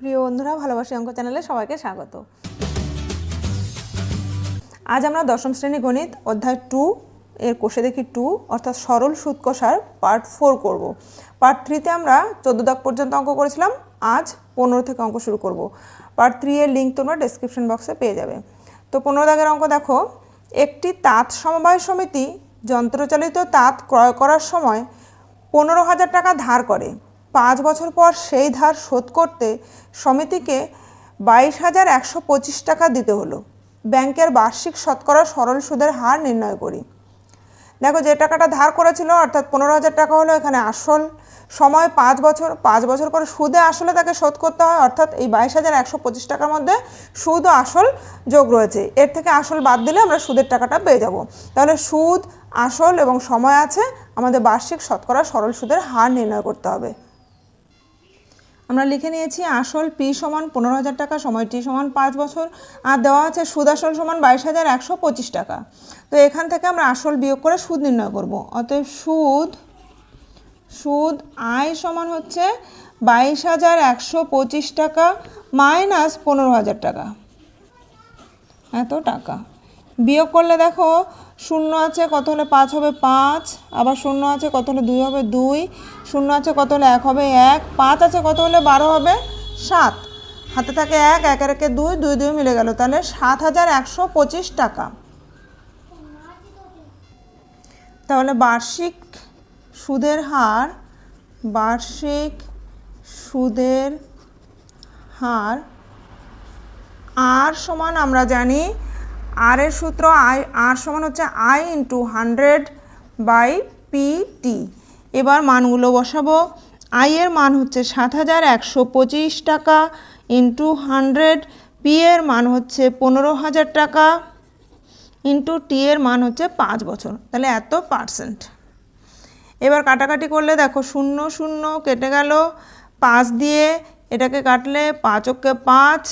প্রিয় বন্ধুরা, ভালোবাসি অঙ্ক চ্যানেলে সবাইকে স্বাগত। আজ আমরা দশম শ্রেণী গণিত অধ্যায় 2 এর কোষে দেখি 2 অর্থাৎ সরল সুদ কষার পার্ট 4 করব। পার্ট 3তে আমরা 14 দাগ পর্যন্ত অঙ্ক করেছিলাম, আজ 15 থেকে অঙ্ক শুরু করব। পার্ট 3 এর লিঙ্ক তোমরা ডেসক্রিপশন বক্সে পেয়ে যাবে। তো 15 দাগের অঙ্ক দেখো, একটি তাঁত সমবায় সমিতি যন্ত্রচালিত তাঁত ক্রয় করার সময় 15,000 টাকা ধার করে। 5 বছর পর সেই ধার শোধ করতে সমিতিকে 22,125 টাকা দিতে হলো। ব্যাংকের বার্ষিক শতকরা সরল সুদের হার নির্ণয় করি। দেখো, যে টাকাটা ধার করেছিল অর্থাৎ 15,000 টাকা হলো এখানে আসল, সময় 5 বছর, 5 বছর পরে সুদে আসলে তাকে শোধ করতে হয়, অর্থাৎ এই 22,125 টাকার মধ্যে সুদ ও আসল যোগ রয়েছে। এর থেকে আসল বাদ দিলে আমরা সুদের টাকাটা পেয়ে যাব। তাহলে সুদ, আসল এবং সময় আছে, আমাদের বার্ষিক শতকরা সরল সুদের হার নির্ণয় করতে হবে। আমরা লিখে নিয়েছি আসল পি সমান 15,000 টাকা, সময় টি সমান 5 বছর, আর দেওয়া আছে সুদ আসল সমান 22,125 টাকা। তো এখান থেকে আমরা আসল বিয়োগ করে সুদ নির্ণয় করব। অতএব সুদ আয় সমান হচ্ছে 22,125 টাকা মাইনাস 15,000 টাকা, এত টাকা। বিয়োগ করলে দেখো, শূন্য আছে কত হলে 5 হবে 5, আবার শূন্য আছে কত হলে 2 হবে 2, শূন্য আছে কত হলে 1 হবে 1, 5 আছে কত হলে 12 হবে 7, হাতে থাকে 1, 1 একে 2, 2 2 মিলে গেল, তাহলে 7,125 টাকা। তাহলে বার্ষিক সুদের হার আর সমান আমরা জানি, আর এর সূত্র আর সমান হচ্ছে আই ইন্টু 100/পিটি। এবার মানগুলো বসাবো। আই এর মান হচ্ছে 7,125 টাকা ইন্টু 100, পি এর মান হচ্ছে 15,000 টাকা ইন্টু টি এর মান হচ্ছে 5 বছর, তাহলে এত পার্সেন্ট। এবার কাটাকাটি করলে দেখো, 0 0 কেটে গেল, 5 দিয়ে এটাকে কাটলে 5 × 5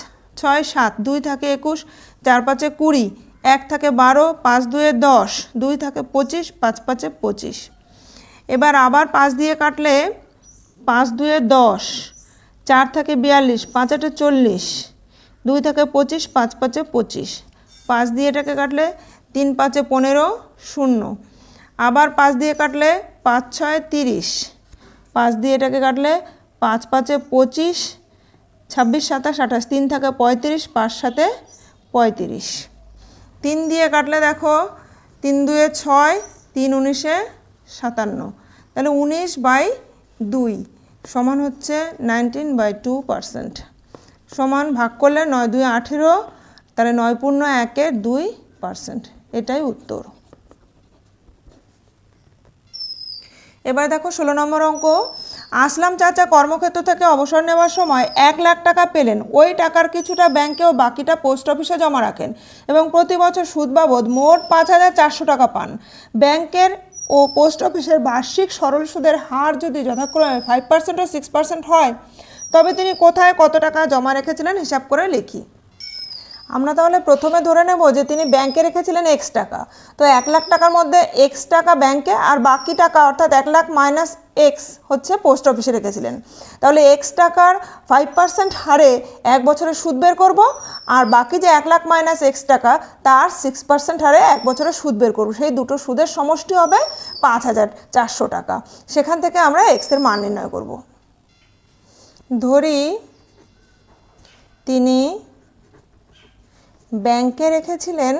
6 7, 2 থাকে 21, 4 5 20, 1 থাকে 12, 5 2 10, 2 থাকে 25, 5 5 25। এবার আবার 5 দিয়ে কাটলে 5 2 10, 4 থাকে 42, 5 8 40, 2 থাকে 25, 5 5 25। 5 দিয়ে এটাকে কাটলে 3 5 15, 0। আবার 5 দিয়ে কাটলে 5 6 30, 5 দিয়ে এটাকে কাটলে 5 5 25, 26 27 28, 3 থাকে 35, 5 7 35। 3 দিয়ে কাটলে দেখো, 3 2 6, 3 19 57, তাহলে 19/2 সমান হচ্ছে 19/2%। সমান ভাগ করলে 9 2 18, তাহলে 9.1-2%, এটাই উত্তর। এবার দেখো 16 নম্বর অঙ্ক, আসলাম চাচা কর্মক্ষেত্র থেকে অবসর নেওয়ার সময় 1 লাখ টাকা পেলেন। ওই টাকার কিছুটা ব্যাংকে ও বাকিটা পোস্ট অফিসে জমা রাখেন এবং প্রতি বছর সুদ বাবদ মোট 5,400 টাকা পান। ব্যাংকের ও পোস্ট অফিসের বার্ষিক সরল সুদের হার যদি যথাক্রমে 5% ও 6% হয়, তবে তিনি কোথায় কত টাকা জমা রেখেছিলেন হিসাব করে লিখি। আমরা তাহলে প্রথমে ধরে নেব যে তিনি ব্যাংকে রেখেছিলেন x টাকা। তো 1 লাখ টাকার মধ্যে x টাকা ব্যাংকে আর বাকি টাকা অর্থাৎ 1 লাখ মাইনাস x হচ্ছে পোস্ট অফিসে রেখেছিলেন। তাহলে x টাকার 5% হারে 1 বছরের সুদ বের করব, আর বাকি যে 1 লাখ মাইনাস x টাকা তার 6% হারে 1 বছরের সুদ বের করব। সেই দুটো সুদের সমষ্টি হবে 5,400 টাকা। সেখান থেকে আমরা x এর মান নির্ণয় করব। ধরি তিনি ব্যাংকে রেখেছিলেন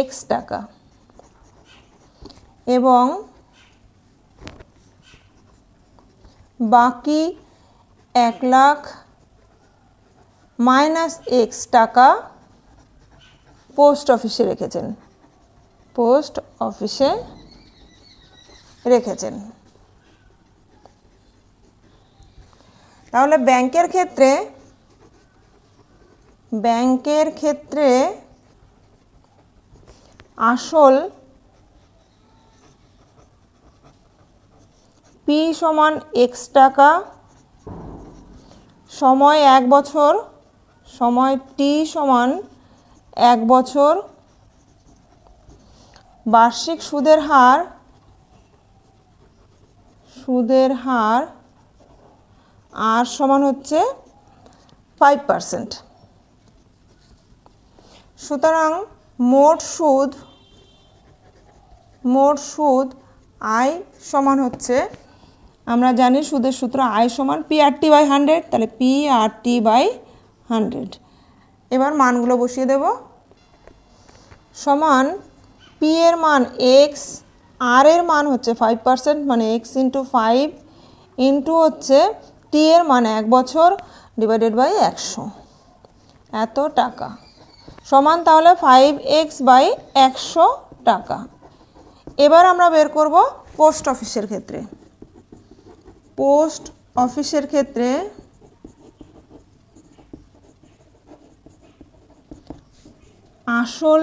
x টাকা এবং বাকি 1 লাখ মাইনাস x টাকা পোস্ট অফিসে রেখেছেন। তাহলে ব্যাংকের ক্ষেত্রে আসল পি সমান x টাকা, সময় 1 বছর, সময় টি সমান 1 বছর, বার্ষিক সুদের হার সুদের হার আর সমান হচ্ছে 5%। সুতরাং মোট সুদ আয় সমান হচ্ছে, আমরা জানি সুদের সূত্র আয় সমান PRT/100, তাহলে PRT/100। এবার মানগুলো বসিয়ে দেব। সমান পি এর মান x, আর এর মান হচ্ছে 5% মানে x × 5 ইন্টু হচ্ছে টি এর মান 1 বছর ডিভাইডেড বাই 100, এত টাকা সমান তাহলে 5x/100 টাকা। এবার আমরা বের করব পোস্ট অফিসের ক্ষেত্রে। পোস্ট অফিসের ক্ষেত্রে আসল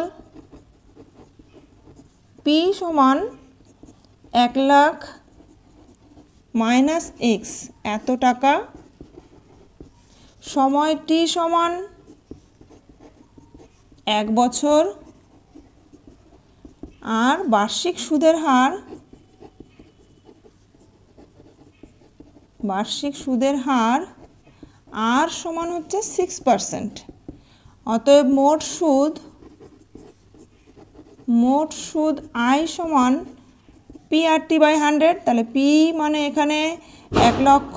পি সমান 1 লাখ মাইনাস এক্স এত টাকা, সময় টি সমান 1 বছর, আর বার্ষিক সুদের হার আর সমান হচ্ছে 6%। অতএব মোট সুদ আয় সমান PRT/100, তাহলে পি মানে এখানে 1 লক্ষ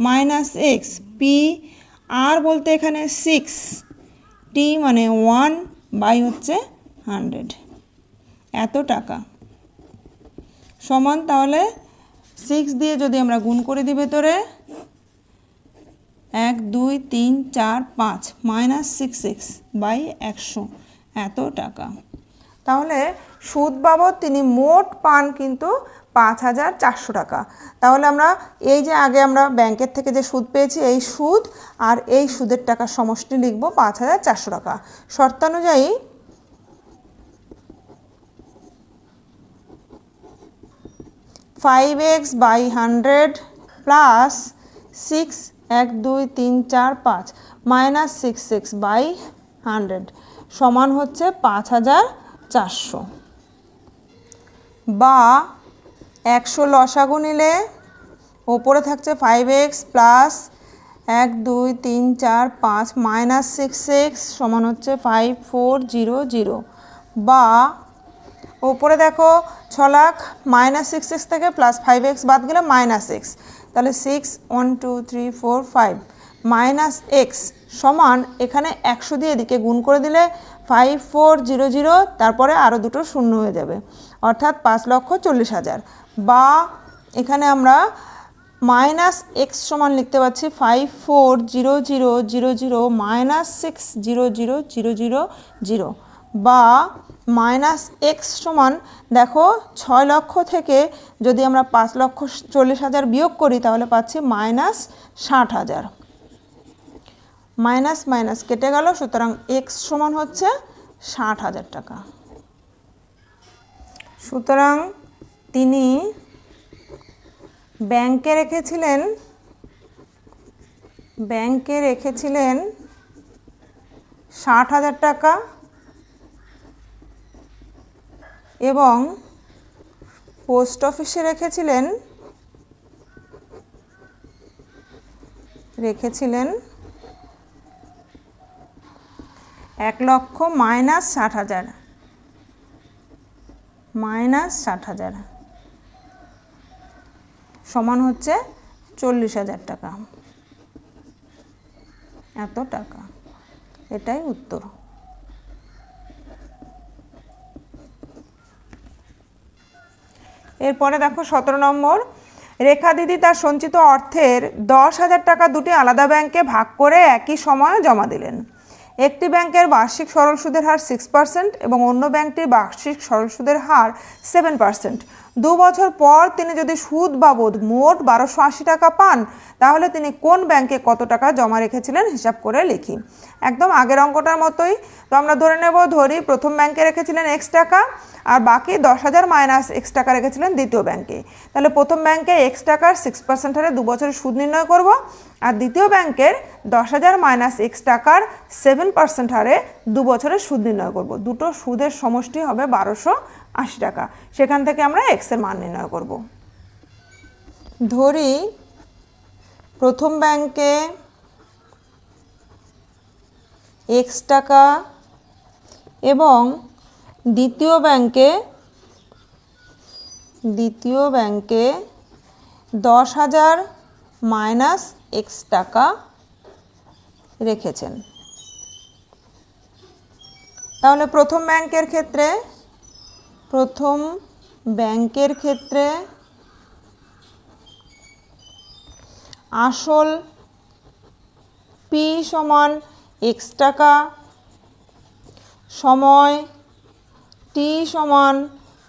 মাইনাস এক্স, পি আর বলতে এখানে 6, টি মানে 1/100 এত টাকা সমান, তাহলে 6 দিয়ে যদি আমরা গুণ করে দিই ভেতরে 1 2 3 4 5 মাইনাস 6x/100 এত টাকা। তাহলে সুদ বাবদ তিনি মোট পান কিন্তু 5,400 টাকা। তাহলে আমরা এই যে আগে আমরা ব্যাংকের থেকে যে সুদ পেয়েছি এই সুদ আর এই সুদের টাকার সমষ্টি লিখব 5,400 টাকা। শর্তানুযায়ী 5x/100 প্লাস 6 1 2 3 4 5 মাইনাস 6x/100 সমান হচ্ছে 5,400, বা 100 লসাগু নিলে ওপরে থাকছে 5x প্লাস 1 2 3 4 5 মাইনাস 6x সমান হচ্ছে 5400, বা ওপরে দেখো 6 লাখ মাইনাস 6x থেকে প্লাস 5x বাদ গেলে মাইনাস এক্স, তাহলে 6 1 2 3 4 5 মাইনাস এক্স সমান এখানে 100 দিয়ে এদিকে গুণ করে দিলে 5400, তারপরে আরও দুটো শূন্য হয়ে যাবে, অর্থাৎ 5,40,000, বা এখানে আমরা মাইনাস এক্স সমান লিখতে পাচ্ছি 540000 মাইনাস 60000, বা মাইনাস এক্স সমান দেখো 6 লক্ষ থেকে যদি আমরা 5,40,000 বিয়োগ করি তাহলে পাচ্ছি মাইনাস 60,000, মাইনাস মাইনাস কেটে গেল, সুতরাং এক্স সমান হচ্ছে 60,000 টাকা। সুতরাং তিনি ব্যাংকে রেখেছিলেন 60,000 টাকা এবং পোস্ট অফিসে রেখেছিলেন 1 লক্ষ মাইনাস 60,000 সমান হচ্ছে 40,000 টাকা, এত টাকা। এটাই উত্তর। এরপরে দেখো 17 নম্বর, রেখা দিদি তার সঞ্চিত অর্থের 10,000 টাকা দুটি আলাদা ব্যাংকে ভাগ করে একই সময়ে জমা দিলেন। একটি ব্যাংকের বার্ষিক সরল সুদের হার 6% এবং অন্য ব্যাংকটির বার্ষিক সরল সুদের হার 7%। 2 বছর পর তিনি যদি সুদ বাবদ মোট 1,280 টাকা পান, তাহলে তিনি কোন ব্যাংকে কত টাকা জমা রেখেছিলেন হিসাব করে লিখি। একদম আগের অঙ্কটার মতোই, তো আমরা ধরি প্রথম ব্যাংকে রেখেছিলেন x টাকা আর বাকি 10,000 মাইনাস x টাকা রেখেছিলেন দ্বিতীয় ব্যাংকে। তাহলে প্রথম ব্যাংকে x টাকার 6% হারে 2 বছরের সুদ নির্ণয় করব, আর দ্বিতীয় ব্যাংকের 10,000 মাইনাস x টাকার 7% হারে 2 বছরের সুদ নির্ণয় করব। দুটো সুদের সমষ্টি হবে 1,280 টাকা, সেখান থেকে আমরা x এর মান নির্ণয় করব। ধরি প্রথম ব্যাংকে x টাকা এবং দ্বিতীয় ব্যাংকে 10,000 মাইনাস x টাকা রেখেছেন। তাহলে প্রথম ব্যাংকের ক্ষেত্রে আসল p সমান x টাকা, সময় t সমান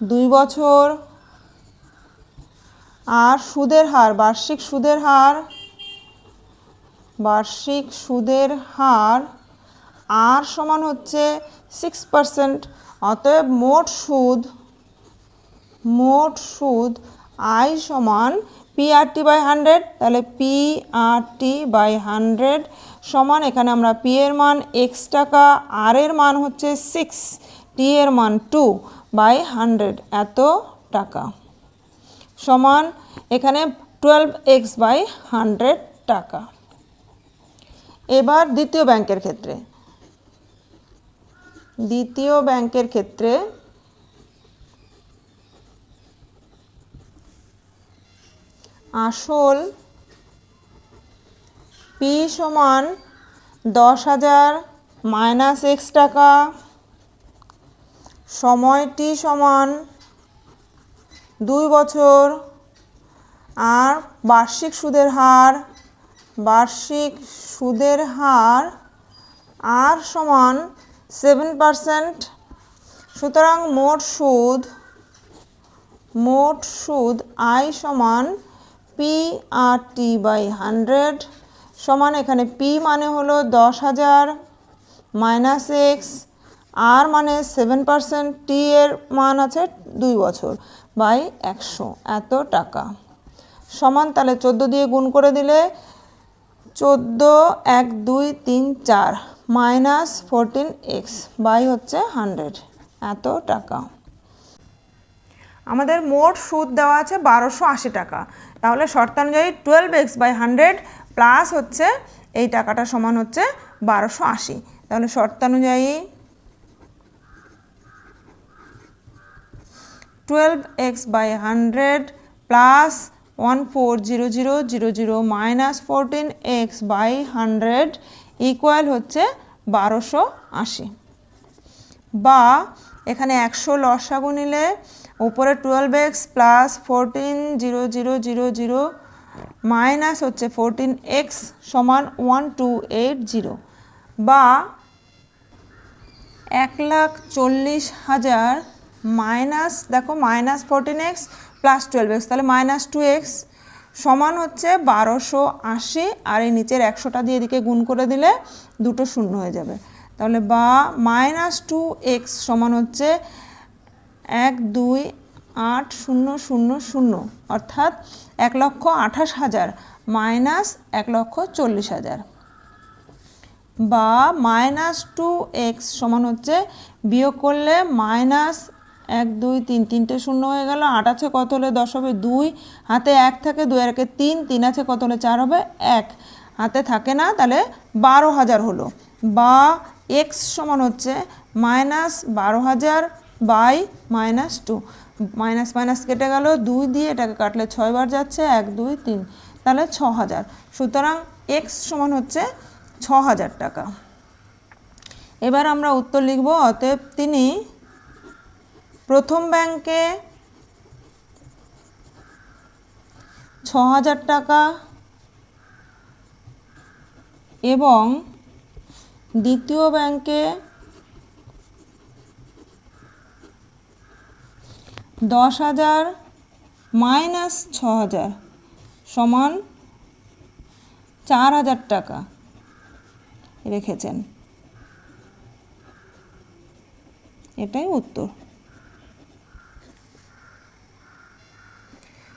2 বছর, আর সুদের হার বার্ষিক সুদের হার r সমান হচ্ছে 6%। অতএব মোট সুদ I সমান PRT/100। তাহলে PRT/100 সমান, এখানে আমরা p এর মান x টাকা, r এর মান হচ্ছে 6, t এর মান 2/100 এত টাকা সমান এখানে 12x/100 টাকা। এবার দ্বিতীয় ব্যাংকের ক্ষেত্রে আসল p সমান 10,000 মাইনাস x টাকা, সময় t সমান 2 বছর, আর বার্ষিক সুদের হার r সমান 7%। সুতরাং মোট সুদ I সমান PRT/100 সমান, এখানে p মানে হলো 10,000 মাইনাস x, r মানে 7%, t এর মান আছে 2 বছর বাই 100 এত টাকা সমান। তাহলে 14 দিয়ে গুণ করে দিলে 14, 1, 2, 3, 4 মাইনাস 14x বাই হচ্ছে 100 এত টাকা। আমাদের মোট সুদ দেওয়া আছে 1280 টাকা। তাহলে শর্তানুযায়ী 12x/100 প্লাস হচ্ছে এই টাকাটা সমান হচ্ছে 1280। তাহলে শর্তানুযায়ী 12x/100 plus 140000 minus 14x/100 equal হচ্ছে 1280। বা এখানে 100 লসাগু নিলে উপরে 12x প্লাস 140000 মাইনাস হচ্ছে 14x সমান 1280, বা 1,40,000 মাইনাস, দেখো মাইনাস 14x প্লাস 12x, তাহলে মাইনাস 2x সমান হচ্ছে 1280। আর এই নিচের 100টা দিয়ে এদিকে গুণ করে দিলে দুটো শূন্য হয়ে যাবে। তাহলে বা মাইনাস 2x সমান হচ্ছে 1,28,000 অর্থাৎ 1,28,000 মাইনাস 1,40,000, বা মাইনাস 2x সমান হচ্ছে বিয়োগ করলে মাইনাস 1, 2, 3 তিনটে শূন্য হয়ে গেল, 8 আছে কত হলে 10 হবে 2, হাতে 1 থাকে 2 আর 3, 3 আছে কত হলে 4 হবে 1, হাতে থাকে না, তাহলে 12,000 হলো। বা x সমান হচ্ছে minus 12,000 by minus 2, minus minus কেটে গেল, 2 দিয়ে এটাকে কাটলে 6 বার যাচ্ছে, 1, 2, 3, তাহলে 6,000। সুতরাং x সমান হচ্ছে 6,000 টাকা। এবার আমরা উত্তর লিখব। অতএব তিনি প্রথম ব্যাংকে 6,000 টাকা এবং দ্বিতীয় ব্যাংকে 10,000 মাইনাস 6,000 সমান 4,000 টাকা রেখেছেন। এটাই উত্তর।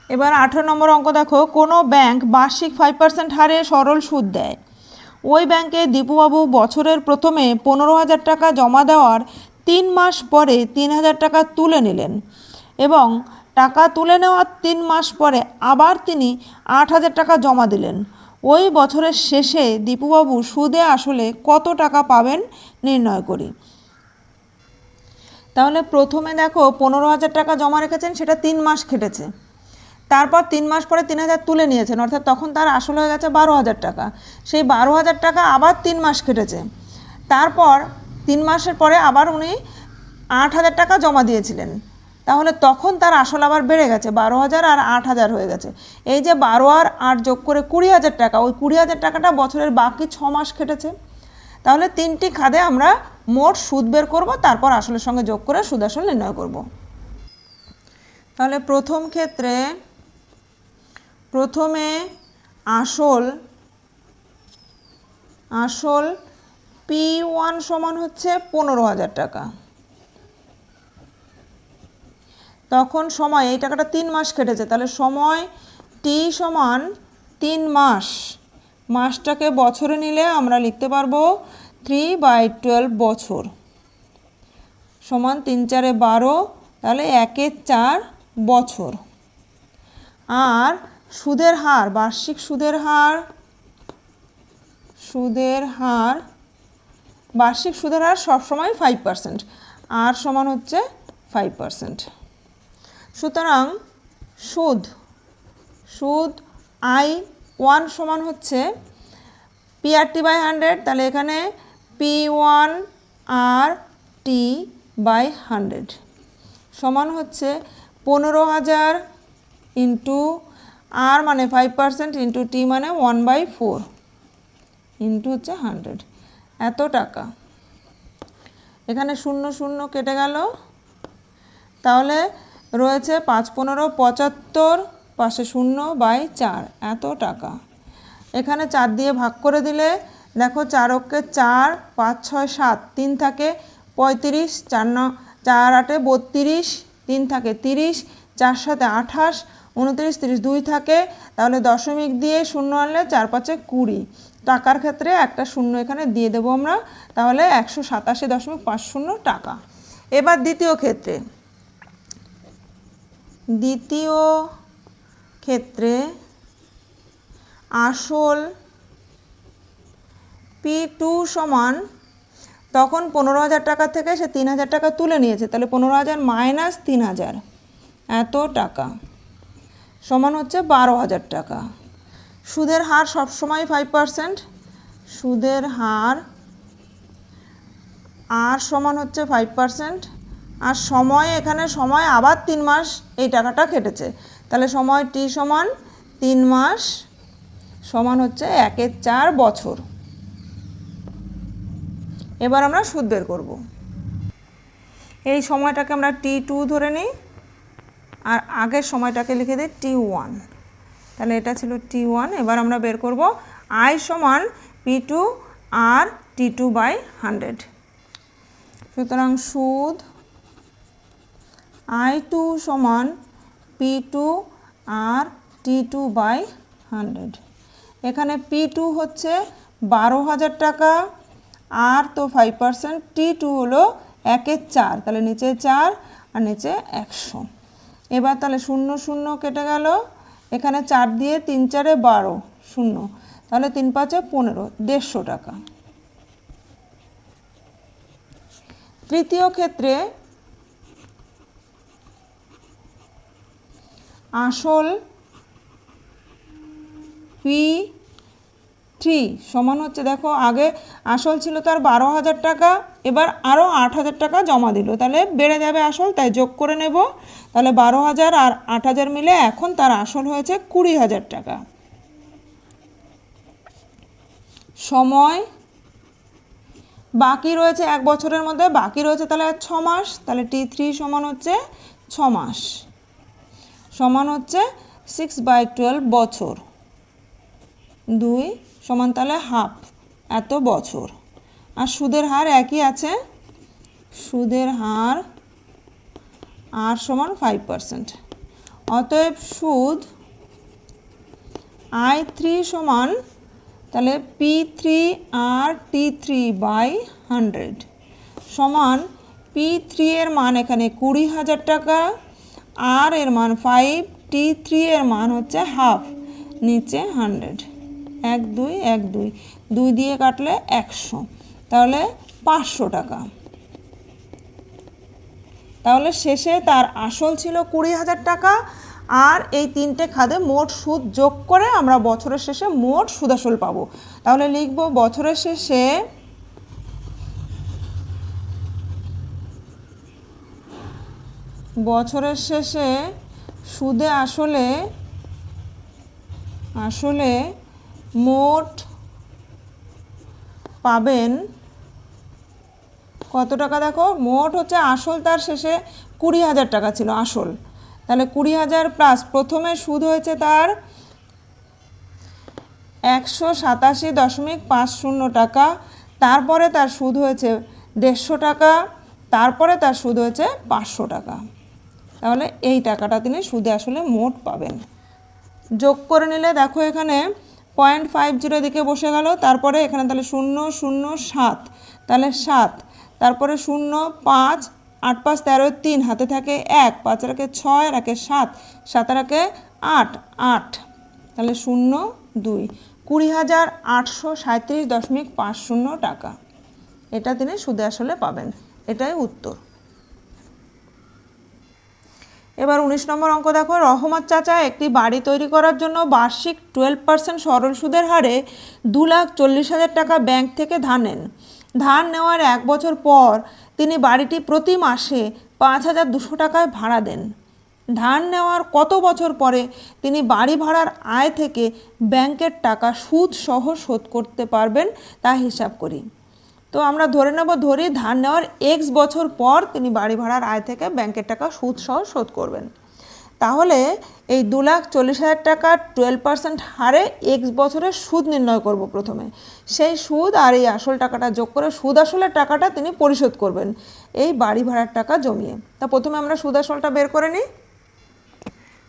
এবার 18 নম্বর অঙ্ক দেখো, কোনো ব্যাংক বার্ষিক 5% হারে সরল সুদ দেয়। ওই ব্যাংকে দীপুবাবু বছরের প্রথমে 15,000 টাকা জমা দেওয়ার 3 মাস পরে 3,000 টাকা তুলে নিলেন এবং টাকা তুলে নেওয়ার 3 মাস পরে আবার তিনি 8,000 টাকা জমা দিলেন। ওই বছরের শেষে দীপুবাবু সুদে আসলে কত টাকা পাবেন নির্ণয় করি। তাহলে প্রথমে দেখো 15,000 টাকা জমা রেখেছেন, সেটা 3 মাস খেটেছে। তারপর 3 মাস পরে 3,000 তুলে নিয়েছেন, অর্থাৎ তখন তার আসল হয়ে গেছে 12,000 টাকা। সেই 12,000 টাকা আবার 3 মাস কেটেছে। তারপর 3 মাসের পরে আবার উনি 8,000 টাকা জমা দিয়েছিলেন, তাহলে তখন তার আসল আবার বেড়ে গেছে, 12,000 আর 8,000 হয়ে গেছে। এই যে 12 আর 8 যোগ করে 20,000 টাকা, ওই 20,000 টাকাটা বছরের বাকি 6 মাস কেটেছে। তাহলে 3টি খাদে আমরা মোট সুদ বের করব, তারপর আসলের সঙ্গে যোগ করে সুদ আসল নির্ণয় করব। তাহলে প্রথম ক্ষেত্রে প্রথমে আসল P1 সমান হচ্ছে 15,000 টাকা। তখন সময়, এই টাকাটা 3 মাস কেটেছে, তাহলে সময় T সমান 3 মাস। মাসটাকে বছরে নিলে আমরা লিখতে পারবো 3/12 বছর সমান 3 4 12, তাহলে 1 4 বছর। আর সুদের হার, বার্ষিক সুদের হার বার্ষিক সুদের হার সবসময় 5%, আর সমান হচ্ছে 5%। সুতরাং সুদ I1 সমান হচ্ছে PRT/100, তাহলে এখানে P1 RT/100 সমান হচ্ছে 15,000 ইন্টু R মানে 5% ইন্টু T মানে 1/4 ইন্টু হচ্ছে 100, এত টাকা। এখানে 0 0 কেটে গেল, তাহলে রয়েছে 5 15 75, পাশে 0/4, এত টাকা। এখানে 4 দিয়ে ভাগ করে দিলে দেখো 4 অক্ষে 4, 5 6 7, 3 থাকে 35, 4 8 32, 3 থাকে 30, 4 7 28, 29 30, 2 থাকে, তাহলে দশমিক দিয়ে 0 আনলে 4 5 20। টাকার ক্ষেত্রে একটা 0 এখানে দিয়ে দেবো আমরা, তাহলে 187.50 টাকা। এবার দ্বিতীয় ক্ষেত্রে আসল P2 সমান, তখন 15,000 টাকা থেকে সে 3,000 টাকা তুলে নিয়েছে, তাহলে 15,000 মাইনাস 3,000, এত টাকা সমান হচ্ছে 12,000 টাকা। সুদের হার সবসময় 5%, সুদের হার আর সমান হচ্ছে 5%, আর সময়, এখানে সময় আবার 3 মাস এই টাকাটা কেটেছে, তাহলে সময় T সমান 3 মাস সমান হচ্ছে 1 4 বছর। এবার আমরা সুদ বের করব। এই সময়টাকে আমরা T2 ধরে নিই, আর আগের সময়টাকে লিখে দিই T1, তাহলে এটা ছিল T1। এবার আমরা বের করব I সমান P2 আর T2/100। সুতরাং সুদ I2 সমান P2 আর T2/100। এখানে P2 হচ্ছে 12,000 টাকা, আর তো 5%, T2 হলো 1 4, তাহলে নিচে 4 আর নিচে 100। এবার তাহলে 0 0 কেটে গেল, এখানে 4 দিয়ে 3 4 12, 0, তাহলে 3 5 15, 150 টাকা। তৃতীয় ক্ষেত্রে আসল P3 সমান হচ্ছে, দেখো আগে আসল ছিল তার 12,000 টাকা, এবার আরও 8,000 টাকা জমা দিল, তাহলে বেড়ে যাবে আসল, তাই যোগ করে নেব। তাহলে 12,000 আর 8,000 মিলে এখন তার আসল হয়েছে 20,000 টাকা। সময় বাকি রয়েছে 1 বছরের মধ্যে, বাকি রয়েছে তাহলে 6 মাস, তাহলে T3 সমান হচ্ছে 6 মাস সমান হচ্ছে 6/12 বছর, 2 সমান তাহলে হাফ, এত বছর। আর সুদের হার একই আছে, সুদের হার আর সমান 5%। অতএব সুদ I3 সমান, তাহলে P3 আর T3/100 সমান P3 এর মান এখানে 20,000 টাকা, আর এর মান 5, T3 এর মান হচ্ছে হাফ, নিচে 100, 1 2 1 2, 2 দিয়ে কাটলে 100, তাহলে 500 টাকা। তাহলে শেষে তার আসল ছিল 20,000 টাকা, আর এই তিনটে খাতে মোট সুদ যোগ করে আমরা বছরের শেষে মোট সুদ আসল পাবো। তাহলে লিখব বছরের শেষে সুদে আসলে মোট পাবেন কত টাকা। দেখো মোট হচ্ছে আসল তার শেষে 20,000 টাকা ছিল আসল, তাহলে 20,000 প্লাস প্রথমে সুদ হয়েছে তার 187.50 টাকা, তারপরে তার সুদ হয়েছে 150 টাকা, তারপরে তার সুদ হয়েছে 500 টাকা। তাহলে এই টাকাটা তিনি সুদে আসলে মোট পাবেন। যোগ করে নিলে দেখো এখানে 0.50 দিকে বসে গেল, তারপরে এখানে তাহলে 0 0 7, তাহলে 7, তারপরে 0 5, 8 5 13 3, হাতে থাকে 1, 5 রাখে 6, রাখে 7, 7 রাখে 8, 8, তাহলে 0 2, 20,837.50 টাকা। এটা তিনি সুদে আসলে পাবেন, এটাই উত্তর। এবার 19 নম্বর অঙ্ক দেখো, রহমত চাচা একটি বাড়ি তৈরি করার জন্য বার্ষিক 12% সরল সুদের হারে 2,40,000 টাকা ব্যাংক থেকে ধার নেন। ধার নেওয়ার 1 বছর পর তিনি বাড়িটি প্রতি মাসে 5,200 টাকায় ভাড়া দেন। ধার নেওয়ার কত বছর পরে তিনি বাড়ি ভাড়ার আয় থেকে ব্যাংকের টাকা সুদ সহ শোধ করতে পারবেন তা হিসাব করি। তো আমরা ধরে নেব, ধার নেওয়ার x বছর পর তিনি বাড়ি ভাড়ার আয় থেকে ব্যাংকের টাকা সুদ সহ শোধ করবেন। তাহলে এই 2,40,000 টাকা 12% হারে x বছরের সুদ নির্ণয় করব প্রথমে। সেই সুদ আর এই আসল টাকাটা যোগ করে সুদ আসলের টাকাটা তিনি পরিশোধ করবেন এই বাড়ি ভাড়ার টাকা জমিয়ে। তা প্রথমে আমরা সুদ আসলটা বের করে নিই।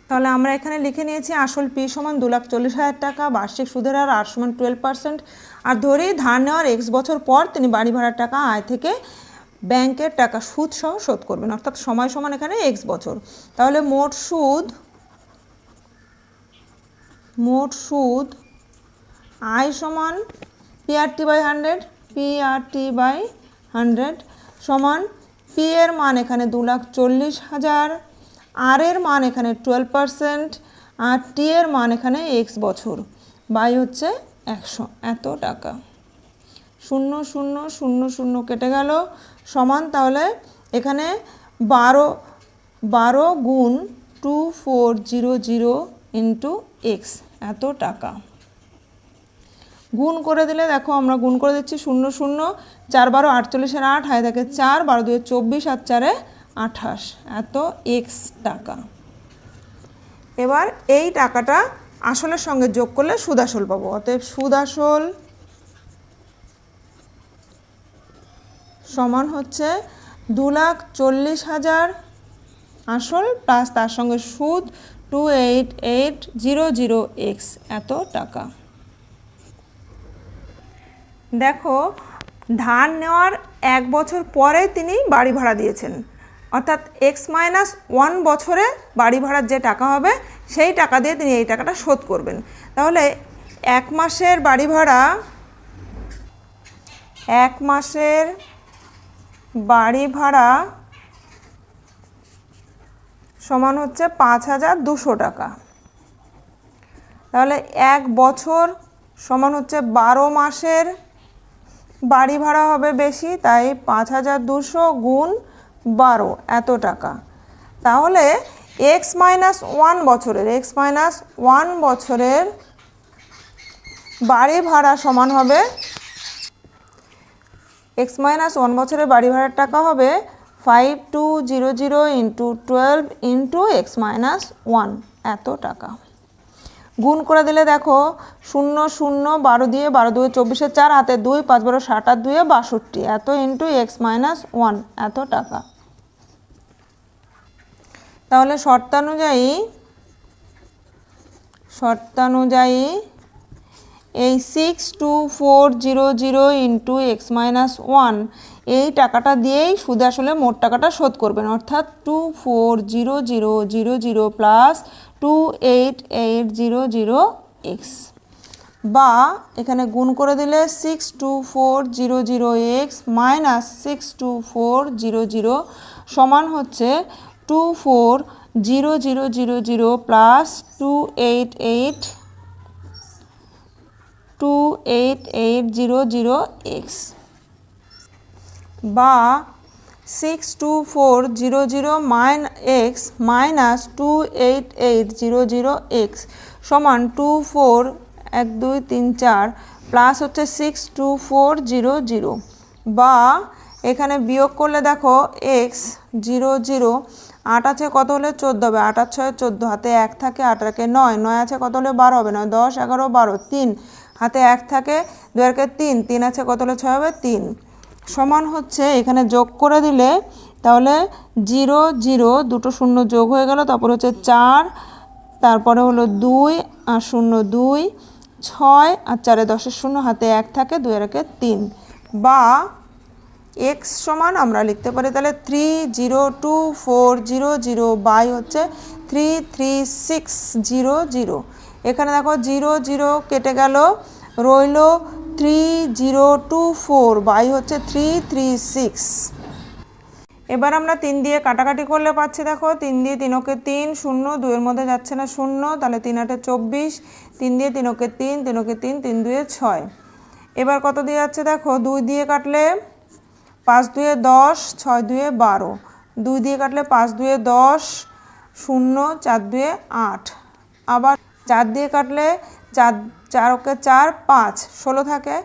তাহলে আমরা এখানে লিখে নিয়েছি আসল P সমান 2,40,000 টাকা, বার্ষিক সুদের হার R সমান 12%, আর ধরি ধার নেওয়ার x বছর পর তিনি বাড়ি ভাড়ার টাকা আয় থেকে ব্যাংকের টাকা সুদ সহ শোধ করবেন, অর্থাৎ সময় সমান এখানে x বছর। তাহলে মোট সুদ I সমান PRT/100 সমান P এর মান এখানে 2,40,000, আর এর মান এখানে 12%, আর টি এর মান এখানে x বছর, বাই হচ্ছে 100, এত টাকা। 0 0 0 0 কেটে গেল, সমান তাহলে এখানে 12 গুণ 2400 ইন্টু x, এত টাকা। গুণ করে দিলে দেখো আমরা গুণ করে দিচ্ছি 0 0, 4 12 48 এর 8, হাতে থাকে 4, 12 2 24, আর 4 28, এত x টাকা। এবার এই টাকাটা আসলের সঙ্গে যোগ করলে সুদ আসল পাবো, অতএব সুদ আসল সমান হচ্ছে 2,40,000 আসল প্লাস তার সঙ্গে সুদ 28,800x, এত টাকা। দেখো ধার নেওয়ার 1 বছর পরে তিনি বাড়ি ভাড়া দিয়েছেন, অর্থাৎ x-1 বছরে বাড়ি ভাড়ার যে টাকা হবে সেই টাকা দিয়ে তিনি এই টাকাটা শোধ করবেন। তাহলে 1 মাসের বাড়ি ভাড়া, 1 মাসের বাড়ি ভাড়া সমান হচ্ছে 5,200 টাকা। তাহলে 1 বছর সমান হচ্ছে 12 মাসের বাড়ি ভাড়া হবে বেশি, তাই 5,200 গুণ 12, এত টাকা। তাহলে x-1 বছরের বাড়ি ভাড়া সমান হবে, x-1 বছরের বাড়ি ভাড়ার টাকা হবে 5,200 ইন্টু 12 ইন্টু x-1, এত টাকা। গুণ করে দিলে দেখো 0 0, 12 দিয়ে 12 2 24, 4 হাতে 2, 5 12 60, আর 2 62, এত ইন্টু x-1, এত টাকা। তাহলে শর্তানুযায়ী এই 6,2,400 ইন্টু x-1 এই টাকাটা দিয়েই সুদে আসলে মোট টাকাটা শোধ করবেন, অর্থাৎ 240000 প্লাস 2880 এক্স, বা এখানে গুণ করে দিলে 62400 এক্স মাইনাস 62400 সমান হচ্ছে 24000 প্লাস 2880 এক্স, বা 62400 এক্স মাইনাস 2880 এক্স সমান 24 1 2 3 4 প্লাস হচ্ছে 62400, বা এখানে বিয়োগ করলে দেখো এক্স 00 8 আছে কত হলে 14 হবে, 8 আর 6 14, হাতে 1 থাকে 8 রাখে 9, 9 আছে কত হলে 12 হবে, 9 10 11 12, 3 হাতে 1 থাকে 2 রাখে 3, 3 আছে কত হলে 6 হবে 3, সমান হচ্ছে এখানে যোগ করে দিলে তাহলে 0 0 দুটো শূন্য যোগ হয়ে গেল, তারপর হচ্ছে 4, তারপরে হলো 2 আর 0 2, 6 আর 4 10 শূন্য, হাতে 1 থাকে 2 রাখে 3, বা এক্স সমান আমরা লিখতে পারি তাহলে 302400 বাই হচ্ছে 33600, এখানে দেখো 0 0 কেটে গেল, রইল 3024 বাই হচ্ছে 336। এবার আমরা 3 দিয়ে কাটাকাটি করলে পাচ্ছি দেখো 3 দিয়ে 3 ওকে 3 0, 2 এর মধ্যে যাচ্ছে না 0, তাহলে 3 8 24, 3 দিয়ে 3 ওকে 3 3 ওকে 3 3 2 6, এবার কত দিয়ে যাচ্ছে দেখো 2 দিয়ে কাটলে 5 2 10, 6 2 12, 2 দিয়ে কাটলে 5 2 10 0, 4 2 8, আবার 4 দিয়ে কাটলে 4 4 ওকে 4 5 16 থাকে,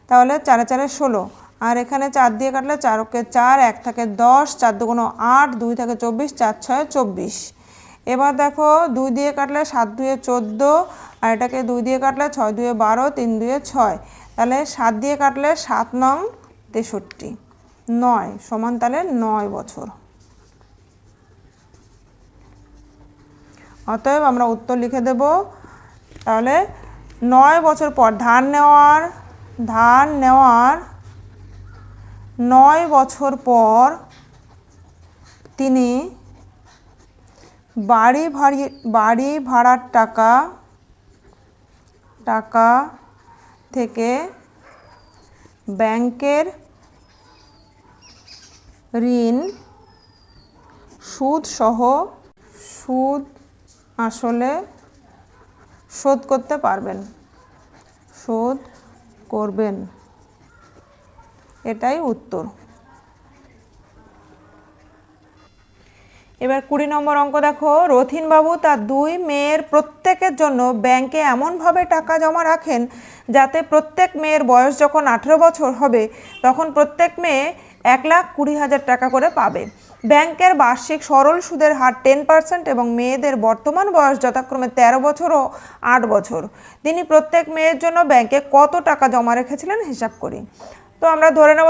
তাহলে 4 4 16, আর এখানে 4 দিয়ে কাটলে 4 ওকে 4 1 থাকে 10, 4 2 8, 2 থাকে 24, 4 6 24, এবার দেখো 2 দিয়ে কাটলে 7 2 14, আর এটাকে 2 দিয়ে কাটলে 6 2 12, 3 2 6, তাহলে 7 দিয়ে কাটলে 7 নং 63, 9 সমান তাহলে 9 বছর। অতএব আমরা উত্তর লিখে দেব, তাহলে 9 বছর পর ধার নেওয়ার 9 বছর পর তিনি বাড়ি ভাড়ার টাকা থেকে ব্যাংকের ঋণ সুদ আসলে শোধ করবেন, এটাই উত্তর। এবার 20 নম্বর অঙ্ক দেখো, রথিনবাবু তার 2 মেয়ের প্রত্যেকের জন্য ব্যাংকে এমনভাবে টাকা জমা রাখেন যাতে প্রত্যেক মেয়ের বয়স যখন 18 বছর হবে তখন প্রত্যেক মেয়ে 1,20,000 টাকা করে পাবে। ব্যাংকের বার্ষিক সরল সুদের হার 10% এবং মেয়েদের বর্তমান বয়স যথাক্রমে 13 বছর ও 8 বছর। তিনি প্রত্যেক মেয়ের জন্য ব্যাংকে কত টাকা জমা রেখেছিলেন হিসাব করি। তো আমরা ধরে নেব,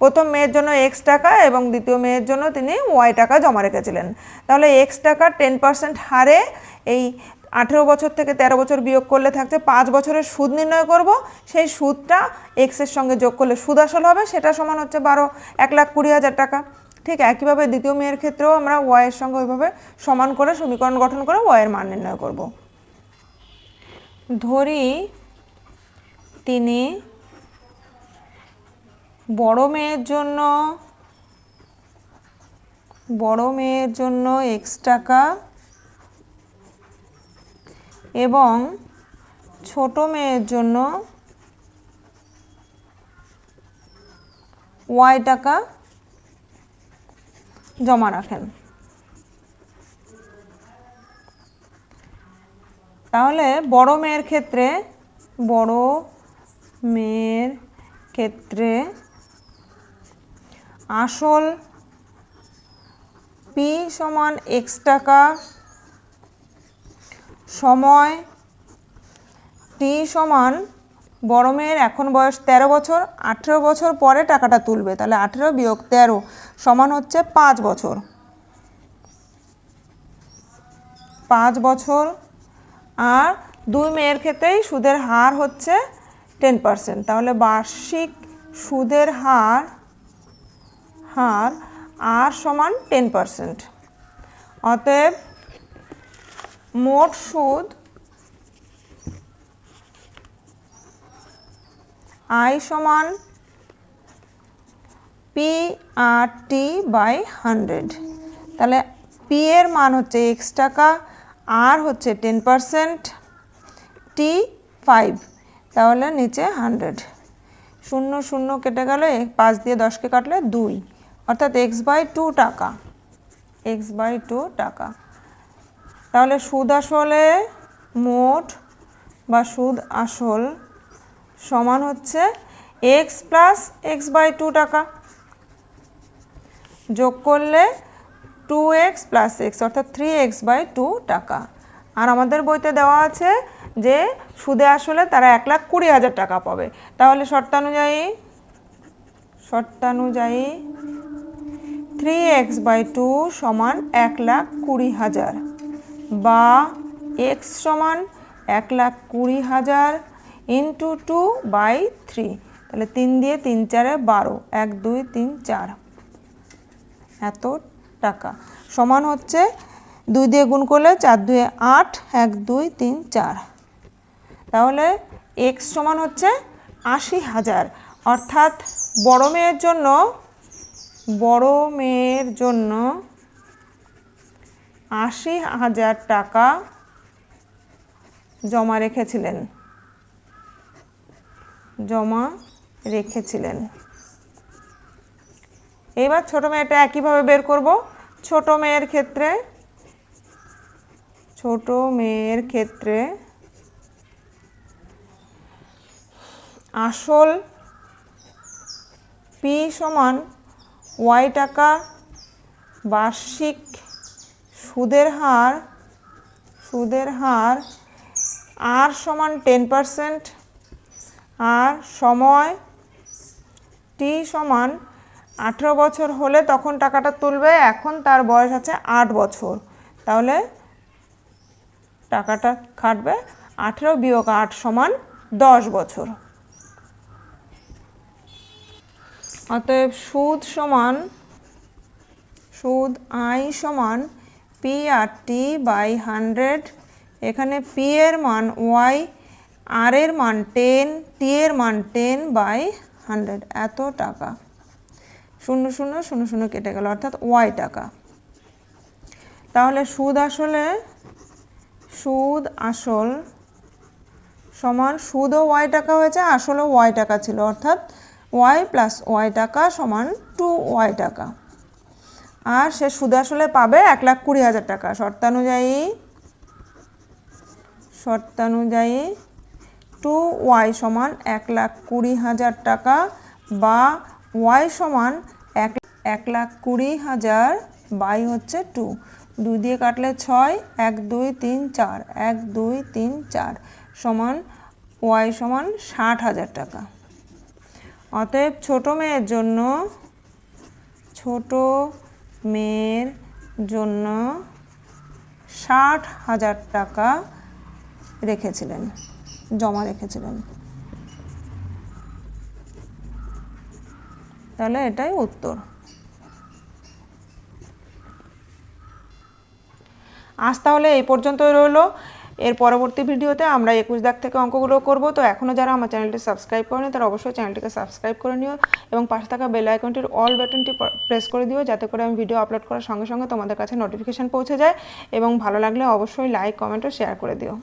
প্রথম মেয়ের জন্য এক্স টাকা এবং দ্বিতীয় মেয়ের জন্য তিনি ওয়াই টাকা জমা রেখেছিলেন। তাহলে এক্স টাকার 10% হারে এই 18 বছর থেকে 13 বছর বিয়োগ করলে থাকছে 5 বছরের সুদ নির্ণয় করব। সেই সুদটা এক্সের সঙ্গে যোগ করলে সুদ আসল হবে, সেটা সমান হচ্ছে 1,20,000 টাকা। ঠিক একইভাবে দ্বিতীয় মেয়ের ক্ষেত্রেও আমরা ওয়াইয়ের সঙ্গে ওইভাবে সমান করে সমীকরণ গঠন করে ওয়াইয়ের মান নির্ণয় করব। ধরি তিনি বড় মেয়ের জন্য এক্স টাকা এবং ছোট মেয়ের জন্য ওয়াই টাকা জমা রাখেন। তাহলে বড় মেয়ের ক্ষেত্রে আসল পি সমান এক্স টাকা, সময় টি সমান বড় মেয়ের এখন বয়স 13 বছর, 18 বছর পরে টাকাটা তুলবে, তাহলে 18 বিয়োগ 13 সমান হচ্ছে 5 বছর। 5 বছর। আর 2 মেয়ের ক্ষেত্রেই সুদের হার হচ্ছে 10%, তাহলে বার্ষিক সুদের হার হার আর সমান 10%। অতএব মোট সুদ আই সমান PRT/100। তাহলে পি এর মান হচ্ছে x টাকা, আর হচ্ছে 10%, টি 5, তাহলে নিচে 100। 0 0 কেটে গেল, 5 দিয়ে 10কে কাটলে 2, অর্থাৎ x/2 টাকা, x/2 টাকা। তাহলে সুদ আসলে মোট বা সুদ আসল সমান হচ্ছে x প্লাস x/2 টাকা, যোগ করলে 2x প্লাস x অর্থাৎ 3x/2 টাকা। আর আমাদের বইতে দেওয়া আছে যে সুদে আসলে তারা 1,20,000 টাকা পাবে। তাহলে শর্তানুযায়ী 3x/2 সমান 1,20,000 বা x সমান 1,20,000 ইন্টু 2/3। তাহলে 3 দিয়ে 3 4 12, 1 2 3 4, এত টাকা সমান হচ্ছে 2 দিয়ে গুণ করলে 4 2 8, 1 2 3 4। তাহলে x সমান হচ্ছে 80,000, অর্থাৎ বড় মেয়ের জন্য 80,000 টাকা জমা রেখেছিলেন। এবার ছোট মেয়েটা একইভাবে বের করব। ছোট মেয়ের ক্ষেত্রে আসল P সমান y টাকা, বার্ষিক সুদের হার আর সমান 10%, আর সময় t সমান 18 বছর হলে তখন টাকাটা তুলবে, এখন তার বয়স আছে 8 বছর, তাহলে টাকাটা খাটবে 18 বিয়োগ 8 সমান 10 বছর। অতএব সুদ আই সমান PRT/100। এখানে P এর মান y, আর এর মান 10, T এর মান 10/100, এত টাকা। 0 0 0 0 কেটে গেল, অর্থাৎ y টাকা। তাহলে সুদ আসল সমান সুদও y টাকা হয়েছে, আসলও y টাকা ছিল, অর্থাৎ y প্লাস y টাকা সমান 2y টাকা। আর সে সুদ আসলে পাবে 1,20,000 টাকা। শর্তানুযায়ী 2y সমান 1,20,000 টাকা বা y সমান 1,20,000 বাই হচ্ছে 2, 2 দিয়ে কাটলে 6, 1 2 3 4, 1 2 3 4 সমান y সমান 60,000 টাকা। অতএব ছোট মেয়ের জন্য 60,000 টাকা জমা রেখেছিলেন। তাহলে এটাই উত্তর। আজ তাহলে এই পর্যন্তই রইল। এর পরবর্তী ভিডিওতে আমরা 21 দাগ থেকে অঙ্কগুলো করব। তো এখনও যারা আমার চ্যানেলটি সাবস্ক্রাইব করেনি তারা অবশ্যই চ্যানেলটিকে সাবস্ক্রাইব করে নিও এবং পাশে থাকা বেল আইকনটির অল বাটনটি প্রেস করে দিও, যাতে করে আমি ভিডিও আপলোড করার সঙ্গে সঙ্গে তোমাদের কাছে নোটিফিকেশান পৌঁছে যায়। এবং ভালো লাগলে অবশ্যই লাইক, কমেন্ট ও শেয়ার করে দিও।